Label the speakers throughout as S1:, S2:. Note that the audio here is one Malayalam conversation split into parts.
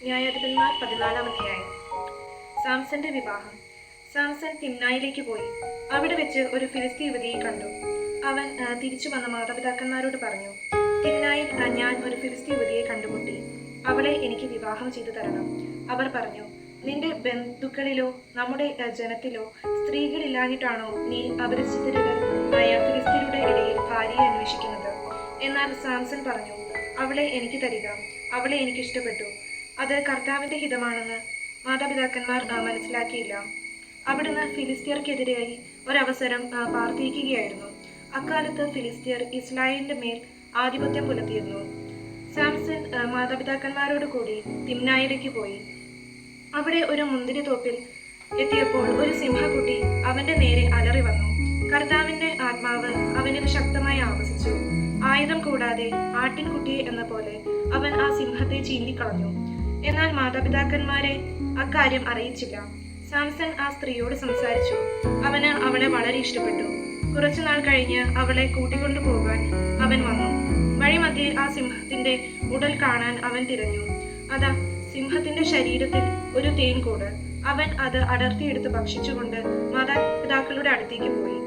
S1: ന്യായാധിപന്മാർ 14-ാം അധ്യായം. സാംസന്റെ വിവാഹം. സാംസൺ തിമ്നായിലേക്ക് പോയി. അവിടെ വെച്ച് ഒരു ഫിലിസ്തീ യുവതിയെ കണ്ടു. അവൻ തിരിച്ചു വന്ന മാതാപിതാക്കന്മാരോട് പറഞ്ഞു, തിമ്നായിൽ ഞാൻ ഒരു ഫിലിസ്തീ യുവതിയെ കണ്ടുമുട്ടി. അവളെ എനിക്ക് വിവാഹം ചെയ്തു തരണം. അവർ പറഞ്ഞു, നിന്റെ ബന്ധുക്കളിലോ നമ്മുടെ ജനത്തിലോ സ്ത്രീകളില്ലാഞ്ഞിട്ടാണോ നീ അപരിചിതരായ ഫിലിസ്തീനയുടെ ഇടയിൽ ഭാര്യയെ അന്വേഷിക്കുന്നത്? എന്നാൽ സാംസൺ പറഞ്ഞു, അവളെ എനിക്ക് തരിക. അവളെ എനിക്ക് ഇഷ്ടപ്പെട്ടു. അത് കർത്താവിന്റെ ഹിതമാണെന്ന് മാതാപിതാക്കന്മാർ മനസ്സിലാക്കിയില്ല. അവിടുന്ന് ഫിലിസ്തീയർക്കെതിരായി ഒരവസരം പാർത്തിരിക്കുകയായിരുന്നു. അക്കാലത്ത് ഫിലിസ്തീയർ ഇസ്രായേലിന്റെ മേൽ ആധിപത്യം പുലർത്തിയിരുന്നു. സാംസൺ മാതാപിതാക്കന്മാരോട് കൂടി തിമ്നായിലേക്ക് പോയി. അവിടെ ഒരു മുന്തിരിത്തോപ്പിൽ എത്തിയപ്പോൾ ഒരു സിംഹക്കുട്ടി അവന്റെ നേരെ അലറി വന്നു. കർത്താവിന്റെ ആത്മാവ് അവനിൽ ശക്തമായി ആവസിച്ചു. ആയുധം കൂടാതെ ആട്ടിൻകുട്ടിയെ എന്ന പോലെ അവൻ ആ സിംഹത്തെ ചീന്തിക്കളഞ്ഞു. എന്നാൽ മാതാപിതാക്കന്മാരെ അക്കാര്യം അറിയിച്ചില്ല. സാംസൺ ആ സ്ത്രീയോട് സംസാരിച്ചു. അവന് അവളെ വളരെ ഇഷ്ടപ്പെട്ടു. കുറച്ചുനാൾ കഴിഞ്ഞ് അവളെ കൂട്ടിക്കൊണ്ടു പോകാൻ അവൻ വന്നു. വഴിമധ്യേ ആ സിംഹത്തിന്റെ ഉടൽ കാണാൻ അവൻ തിരഞ്ഞു. അതാ, സിംഹത്തിന്റെ ശരീരത്തിൽ ഒരു തേൻകൂട്. അവൻ അത് അടർത്തിയെടുത്ത് ഭക്ഷിച്ചുകൊണ്ട് മാതാപിതാക്കളുടെ അടുത്തേക്ക് പോയി.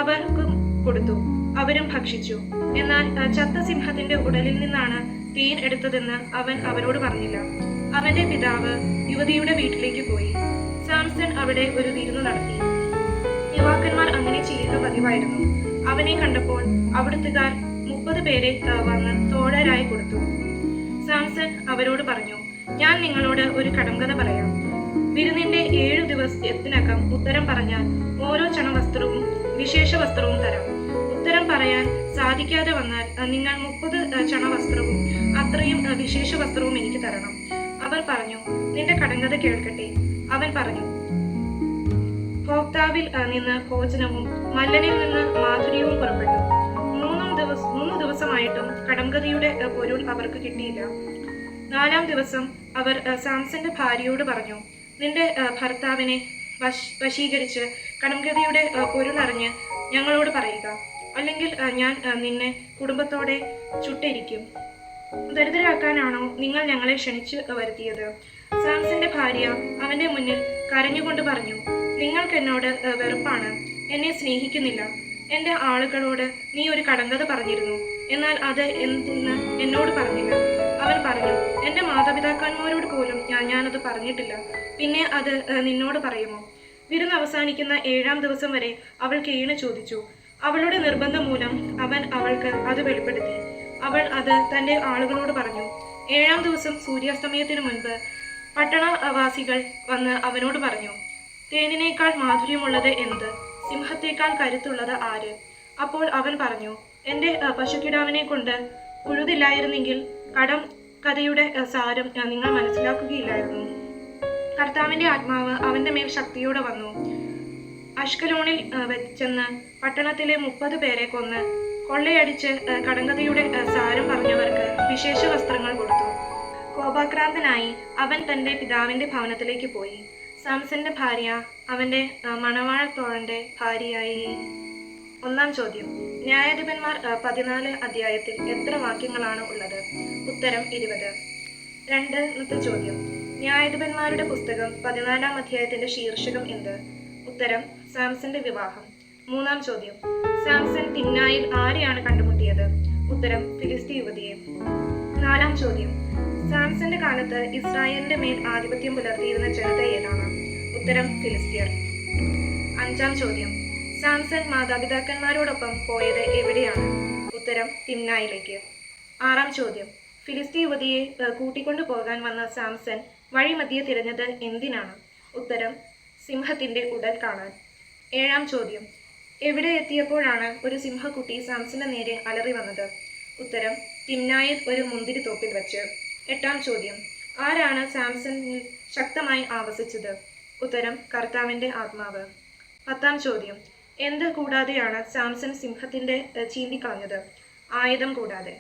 S1: അവർക്കും കൊടുത്തു. അവരും ഭക്ഷിച്ചു. എന്നാൽ ചത്ത സിംഹത്തിന്റെ ഉടലിൽ നിന്നാണ് തേൻ എടുത്തതെന്ന് അവൻ അവരോട് പറഞ്ഞില്ല. അവന്റെ പിതാവ് യുവതിയുടെ വീട്ടിലേക്ക് പോയി. സാംസൺ അവിടെ ഒരു വിരുന്ന് നടത്തി. യുവാക്കന്മാർ അങ്ങനെ ചെയ്യുക പതിവായിരുന്നു. അവനെ കണ്ടപ്പോൾ അവിടുത്തുകാർ 30 പേരെ വന്ന് തോഴരായി കൊടുത്തു. സാംസൺ അവരോട് പറഞ്ഞു, ഞാൻ നിങ്ങളോട് ഒരു കടംകഥ പറയാം. വിരുന്നിന്റെ 7 ദിവസത്തിനകം ഉത്തരം പറഞ്ഞാൽ ഓരോ ചണവസ്ത്രവും വിശേഷ വസ്ത്രവും തരാം. ഉത്തരം പറയാൻ സാധിക്കാതെ വന്നാൽ നിങ്ങൾ 30 ചണവസ്ത്രവും അത്രയും വിശേഷ വസ്ത്രവും എനിക്ക് തരണം. അവർ പറഞ്ഞു, നിന്റെ കടങ്കഥ കേൾക്കട്ടെ. അവൻ പറഞ്ഞു, ഭോക്താവിൽ നിന്ന് ഭോജനവും മല്ലനിൽ നിന്ന് മാധുര്യവും പുറപ്പെട്ടു. 3 ദിവസമായിട്ടും കടങ്കഥയുടെ പൊരുൾ അവർക്ക് കിട്ടിയില്ല. 4-ാം ദിവസം അവർ സാംസന്റെ ഭാര്യയോട് പറഞ്ഞു, നിന്റെ ഭർത്താവിനെ വശീകരിച്ച് കടങ്കഥയുടെ പൊരുളറിഞ്ഞ് ഞങ്ങളോട് പറയുക. അല്ലെങ്കിൽ ഞാൻ നിന്നെ കുടുംബത്തോടെ ചുട്ടിരിക്കും. ദരിദ്രരാക്കാനാണോ നിങ്ങൾ ഞങ്ങളെ ക്ഷണിച്ചു വരുത്തിയത്? സാംസന്റെ ഭാര്യ അവന്റെ മുന്നിൽ കരഞ്ഞുകൊണ്ട് പറഞ്ഞു, നിങ്ങൾക്ക് എന്നോട് വെറുപ്പാണ്. എന്നെ സ്നേഹിക്കുന്നില്ല. എന്റെ ആളുകളോട് നീ ഒരു കടങ്കഥ പറഞ്ഞിരുന്നു. എന്നാൽ അത് എന്തെന്ന് എന്നോട് പറഞ്ഞില്ല. അവൻ പറഞ്ഞു, എന്റെ മാതാപിതാക്കന്മാരോട് പോലും ഞാനത് പറഞ്ഞിട്ടില്ല. പിന്നെ അത് നിന്നോട് പറയുമോ? വിരുന്ന് അവസാനിക്കുന്ന 7-ാം ദിവസം വരെ അവൾ കേണ് ചോദിച്ചു. അവളുടെ നിർബന്ധം മൂലം അവൻ അവൾക്ക് അത് വെളിപ്പെടുത്തി. അവൾ അത് തന്റെ ആളുകളോട് പറഞ്ഞു. 7-ാം ദിവസം സൂര്യാസ്തമയത്തിനു മുൻപ് പട്ടണവാസികൾ വന്ന് അവനോട് പറഞ്ഞു, തേനിനേക്കാൾ മാധുര്യമുള്ളത് എന്ത്? സിംഹത്തേക്കാൾ കരുത്തുള്ളത് ആര്? അപ്പോൾ അവൻ പറഞ്ഞു, എന്റെ പശുക്കിടാവിനെ കൊണ്ട് ഉഴുതില്ലായിരുന്നെങ്കിൽ കഥയുടെ സാരം നിങ്ങൾ മനസ്സിലാക്കുകയില്ലായിരുന്നു. കർത്താവിന്റെ ആത്മാവ് അവന്റെ മേൽ ശക്തിയോടെ വന്നു. അഷ്കലോണിൽ ചെന്ന് പട്ടണത്തിലെ 30 പേരെ കൊന്ന് കൊള്ളയടിച്ച് കടങ്കഥയുടെ സാരം പറഞ്ഞവർക്ക് വിശേഷ വസ്ത്രങ്ങൾ കൊടുത്തു. കോപാക്രാന്തനായി അവൻ തന്റെ പിതാവിന്റെ ഭവനത്തിലേക്ക് പോയി. സാംസന്റെ ഭാര്യ അവന്റെ മണവാളത്തോഴന്റെ ഭാര്യയായി. 1-ാം ചോദ്യം. ന്യായാധിപന്മാർ 14 അധ്യായത്തിൽ എത്ര വാക്യങ്ങളാണ് ഉള്ളത്? ഉത്തരം 20. 2-ാമത്തെ ചോദ്യം. ന്യായാധിപന്മാരുടെ പുസ്തകം 14-ാം അധ്യായത്തിന്റെ ശീർഷകം എന്ത്? ഉത്തരം സാംസന്റെ വിവാഹം. 3-ാം ചോദ്യം. സാംസൺ തിമ്നായിൽ ആരെയാണ് കണ്ടുമുട്ടിയത്? ഉത്തരം ഫിലിസ്തീ യുവതിയെ. 4-ാം ചോദ്യം. സാംസന്റെ കാലത്ത് ഇസ്രായേലിന്റെ മേൽ ആധിപത്യം പുലർത്തിയിരുന്ന ജനത ഏതാണ്? ഉത്തരം ഫിലിസ്തീയർ. 5-ാം ചോദ്യം. സാംസൺ മാതാപിതാക്കന്മാരോടൊപ്പം പോയത് എവിടെയാണ്? ഉത്തരം തിമ്നായിലേക്ക്. 6-ാം ചോദ്യം. ഫിലിസ്തീ യുവതിയെ കൂട്ടിക്കൊണ്ടു പോകാൻ വന്ന സാംസൺ വഴിമധ്യേ തിരഞ്ഞത് എന്തിനാണ്? ഉത്തരം സിംഹത്തിന്റെ ഉടൽ കാണാൻ. 7-ാം ചോദ്യം. എവിടെ എത്തിയപ്പോഴാണ് ഒരു സിംഹക്കുട്ടി സാംസന്റെ നേരെ അലറി വന്നത്? ഉത്തരം തിമ്നായിൽ ഒരു മുന്തിരിത്തോപ്പിൽ വച്ച്. 8-ാം ചോദ്യം. ആരാണ് സാംസണിൽ ശക്തമായി ആവസിച്ചത്? ഉത്തരം കർത്താവിന്റെ ആത്മാവ്. 10-ാം ചോദ്യം. എന്ത് കൂടാതെയാണ് സാംസൺ സിംഹത്തിന്റെ ചീന്തിക്കളഞ്ഞത്? ആയുധം കൂടാതെ.